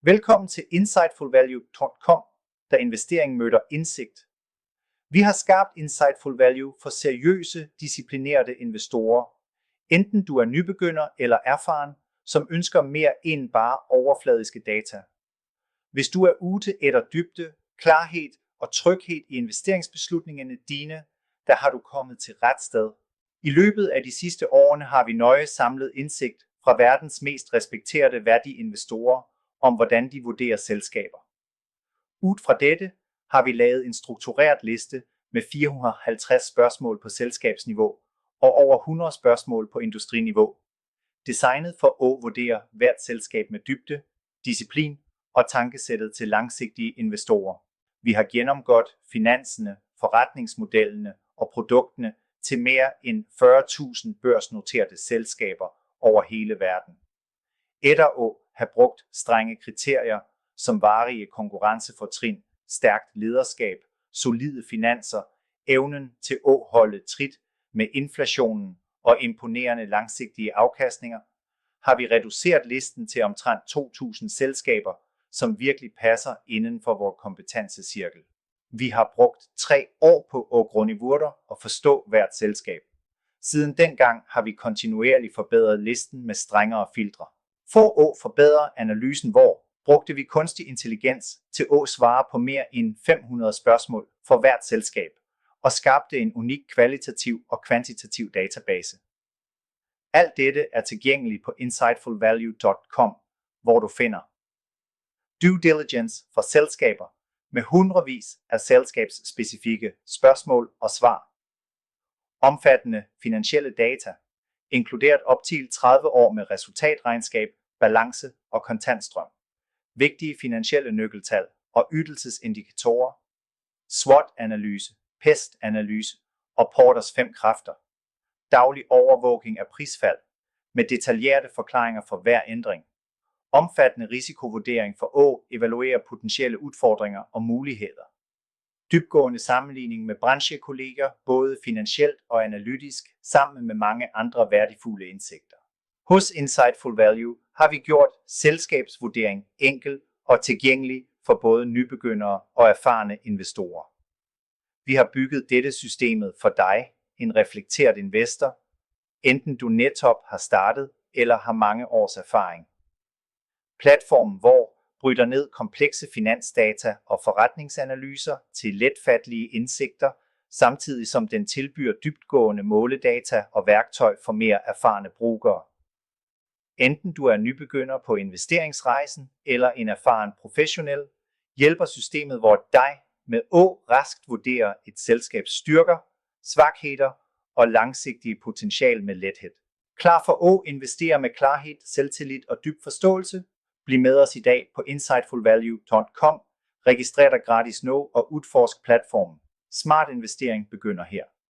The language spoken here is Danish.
Velkommen til insightfulvalue.com, da investering møder indsigt. Vi har skabt Insightful Value for seriøse, disciplinerede investorer. Enten du er nybegynder eller erfaren, som ønsker mere end bare overfladiske data. Hvis du er ude efter dybde, klarhed og tryghed i investeringsbeslutningerne dine, der har du kommet til ret sted. I løbet af de sidste årene har vi nøje samlet indsigt fra verdens mest respekterede værdiinvestorer om hvordan de vurderer selskaber. Ud fra dette har vi lavet en struktureret liste med 450 spørgsmål på selskabsniveau og over 100 spørgsmål på industriniveau. Designet for at vurdere hvert selskab med dybde, disciplin og tankesættet til langsigtige investorer. Vi har gennemgået finanserne, forretningsmodellene og produktene til mere end 40.000 børsnoterede selskaber over hele verden. Efter at have brugt strenge kriterier som varige konkurrencefortrin, stærkt lederskab, solide finanser, evnen til at holde trit med inflationen og imponerende langsigtige afkastninger, har vi reduceret listen til omtrent 2.000 selskaber, som virkelig passer inden for vores kompetencecirkel. Vi har brugt 3 år på at grundivurder og forstå hvert selskab. Siden dengang har vi kontinuerligt forbedret listen med strengere filtre. For at forbedre analysen brugte vi kunstig intelligens til at svare på mere end 500 spørgsmål for hvert selskab og skabte en unik kvalitativ og kvantitativ database. Alt dette er tilgængeligt på insightfulvalue.com, hvor du finder due diligence for selskaber med hundredvis af selskabsspecifikke spørgsmål og svar. Omfattende finansielle data, inkluderet op til 30 år med resultatregnskab, balance og kontantstrøm. Vigtige finansielle nøgletal og ydelsesindikatorer, SWOT-analyse, PEST-analyse og Porters 5 kræfter. Daglig overvågning af prisfald med detaljerede forklaringer for hver ændring. Omfattende risikovurdering for at evaluere potentielle udfordringer og muligheder. Dybgående sammenligning med branchekolleger, både finansielt og analytisk, sammen med mange andre værdifulde indsigter. Hos Insightful Value har vi gjort selskabsvurdering enkel og tilgængelig for både nybegyndere og erfarne investorer. Vi har bygget dette systemet for dig, en reflekteret investor, enten du netop har startet eller har mange års erfaring. Platformen bryder ned komplekse finansdata og forretningsanalyser til letfattelige indsigter, samtidig som den tilbyder dybtgående måledata og værktøj for mere erfarne brugere. Enten du er nybegynder på investeringsrejsen eller en erfaren professionel, hjælper systemet dig med at raskt vurdere et selskabs styrker, svagheder og langsigtige potentiale med lethed. Klar for at investere med klarhed, selvtillid og dyb forståelse? Bliv med os i dag på insightfulvalue.com, registrer dig gratis nu og udforsk platformen. Smart investering begynder her.